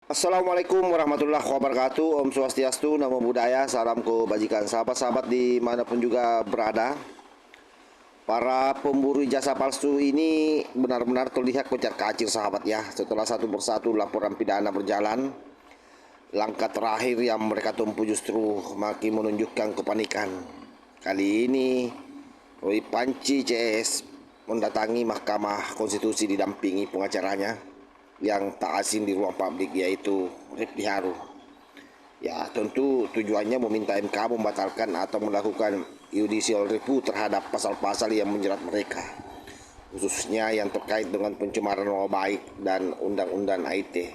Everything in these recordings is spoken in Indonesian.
Assalamualaikum warahmatullahi wabarakatuh. Om Swastiastu, Namo Buddhaya, salam kebajikan. Sahabat-sahabat dimanapun juga berada, para pemburu jasa palsu ini benar-benar terlihat kocar-kacir sahabat ya. Setelah satu persatu laporan pidana berjalan, langkah terakhir yang mereka tempuh justru makin menunjukkan kepanikan. Kali ini Roy Panci CS mendatangi Mahkamah Konstitusi didampingi pengacaranya yang tak asing di ruang publik, yaitu Refdy Harun. Ya, tentu tujuannya meminta MK membatalkan atau melakukan judicial review terhadap pasal-pasal yang menjerat mereka, khususnya yang terkait dengan pencemaran nama baik dan undang-undang ITE.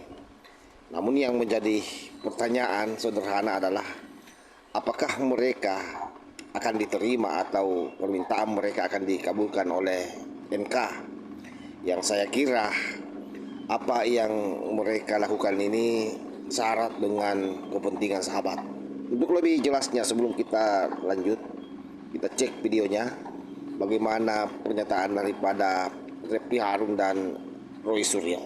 Namun yang menjadi pertanyaan sederhana adalah apakah mereka akan diterima atau permintaan mereka akan dikabulkan oleh MK. Yang saya kira apa yang mereka lakukan ini syarat dengan kepentingan sahabat. Untuk lebih jelasnya sebelum kita lanjut, kita cek videonya bagaimana pernyataan daripada Refdy Harun dan Roy Suryo.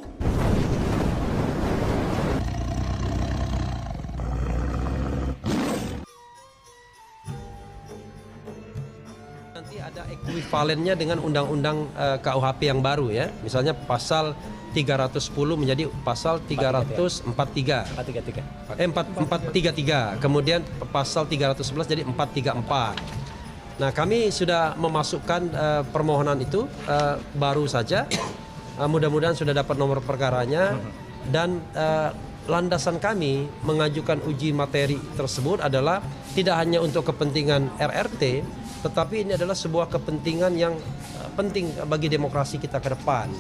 Nanti ada ekuivalennya dengan undang-undang KUHP yang baru ya. Misalnya pasal 310 menjadi pasal 343. 433. Kemudian pasal 311 jadi 434. Nah, kami sudah memasukkan permohonan itu baru saja. Mudah-mudahan sudah dapat nomor perkaranya, dan landasan kami mengajukan uji materi tersebut adalah tidak hanya untuk kepentingan RRT, tetapi ini adalah sebuah kepentingan yang penting bagi demokrasi kita ke depan,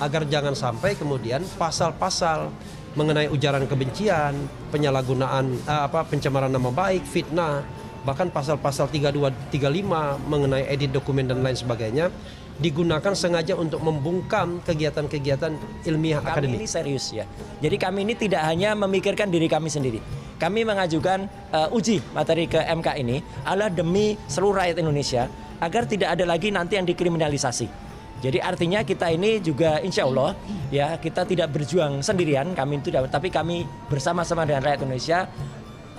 agar jangan sampai kemudian pasal-pasal mengenai ujaran kebencian, penyalahgunaan pencemaran nama baik, fitnah, bahkan pasal-pasal 32, 35 mengenai edit dokumen dan lain sebagainya digunakan sengaja untuk membungkam kegiatan-kegiatan ilmiah akademik. Kami ini serius ya. Jadi kami ini tidak hanya memikirkan diri kami sendiri. Kami mengajukan uji materi ke MK ini adalah demi seluruh rakyat Indonesia agar tidak ada lagi nanti yang dikriminalisasi. Jadi artinya kita ini juga insya Allah ya, kita tidak berjuang sendirian, kami itu, tapi kami bersama-sama dengan rakyat Indonesia.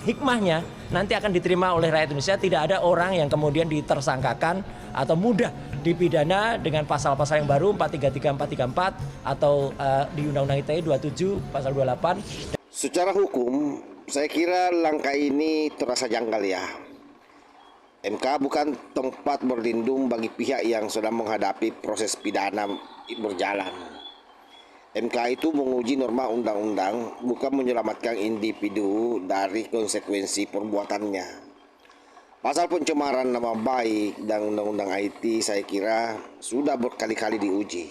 Hikmahnya nanti akan diterima oleh rakyat Indonesia, tidak ada orang yang kemudian ditersangkakan atau mudah dipidana dengan pasal-pasal yang baru 433, 434 atau di Undang-Undang ITE 27 pasal 28. Secara hukum, saya kira langkah ini terasa janggal ya. MK bukan tempat berlindung bagi pihak yang sedang menghadapi proses pidana berjalan. MK itu menguji norma undang-undang, bukan menyelamatkan individu dari konsekuensi perbuatannya. Pasal pencemaran nama baik dan undang-undang IT saya kira sudah berkali-kali diuji.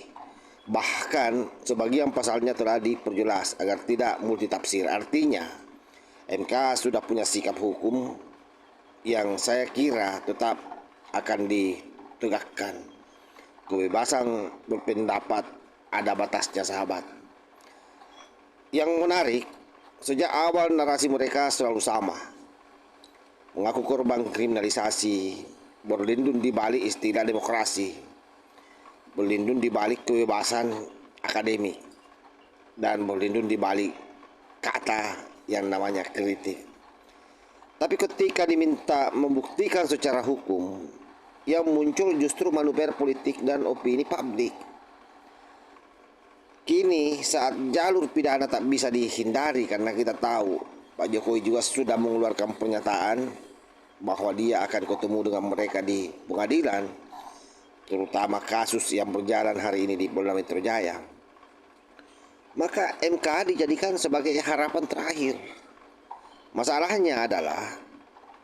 Bahkan sebagian pasalnya telah diperjelas agar tidak multitafsir. Artinya MK sudah punya sikap hukum yang saya kira tetap akan ditegakkan. Kebebasan berpendapat ada batasnya sahabat. Yang menarik, sejak awal narasi mereka selalu sama. Mengaku korban kriminalisasi, berlindung di balik istilah demokrasi, berlindung di balik kebebasan akademik, dan berlindung di balik kata yang namanya kritik. Tapi ketika diminta membuktikan secara hukum, yang muncul justru manuver politik dan opini publik. Kini saat jalur pidana tak bisa dihindari, karena kita tahu Pak Jokowi juga sudah mengeluarkan pernyataan bahwa dia akan ketemu dengan mereka di pengadilan, terutama kasus yang berjalan hari ini di Polda Metro Jaya. Maka MK dijadikan sebagai harapan terakhir. Masalahnya adalah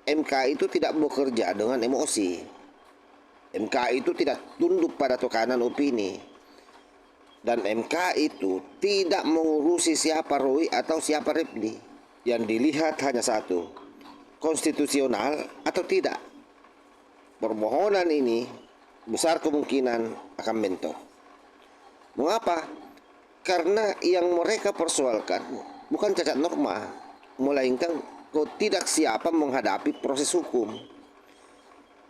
MK itu tidak bekerja dengan emosi. MK itu tidak tunduk pada tekanan opini. Dan MK itu tidak mengurusi siapa Roy atau siapa Refdy. Yang dilihat hanya satu, konstitusional atau tidak. Permohonan ini besar kemungkinan akan mentok. Mengapa? Karena yang mereka persoalkan bukan cacat norma, melainkan ketidaksiapan menghadapi proses hukum.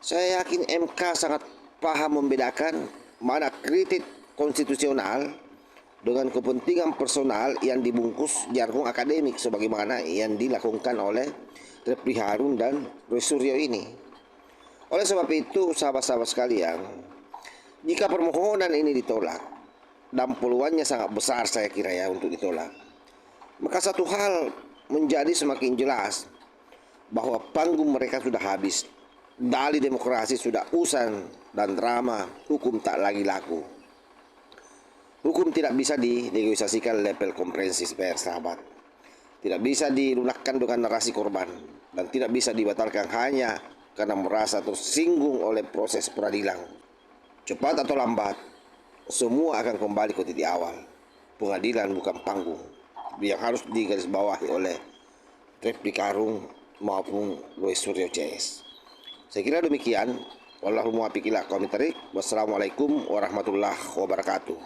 Saya yakin MK sangat paham membedakan mana kritik konstitusional dengan kepentingan personal yang dibungkus jargon akademik sebagaimana yang dilakukan oleh Refli Harun dan Roy Suryo ini. Oleh sebab itu, sahabat-sahabat sekalian, jika permohonan ini ditolak, dan peluangnya sangat besar saya kira ya untuk ditolak, maka satu hal menjadi semakin jelas, bahwa panggung mereka sudah habis, dalih demokrasi sudah usang, dan drama hukum tak lagi laku. Hukum tidak bisa dinegosiasikan level komprehensif pers, sahabat. Tidak bisa dilunakkan dengan narasi korban, dan tidak bisa dibatalkan hanya karena merasa tersinggung oleh proses peradilan. Cepat atau lambat, semua akan kembali ke titik awal. Pengadilan bukan panggung yang harus digarisbawahi oleh Refli Harun maupun Roy Suryo CS. Saya kira demikian. Wallahul muwaffiq ila aqwamit thoriq. Wassalamualaikum warahmatullahi wabarakatuh.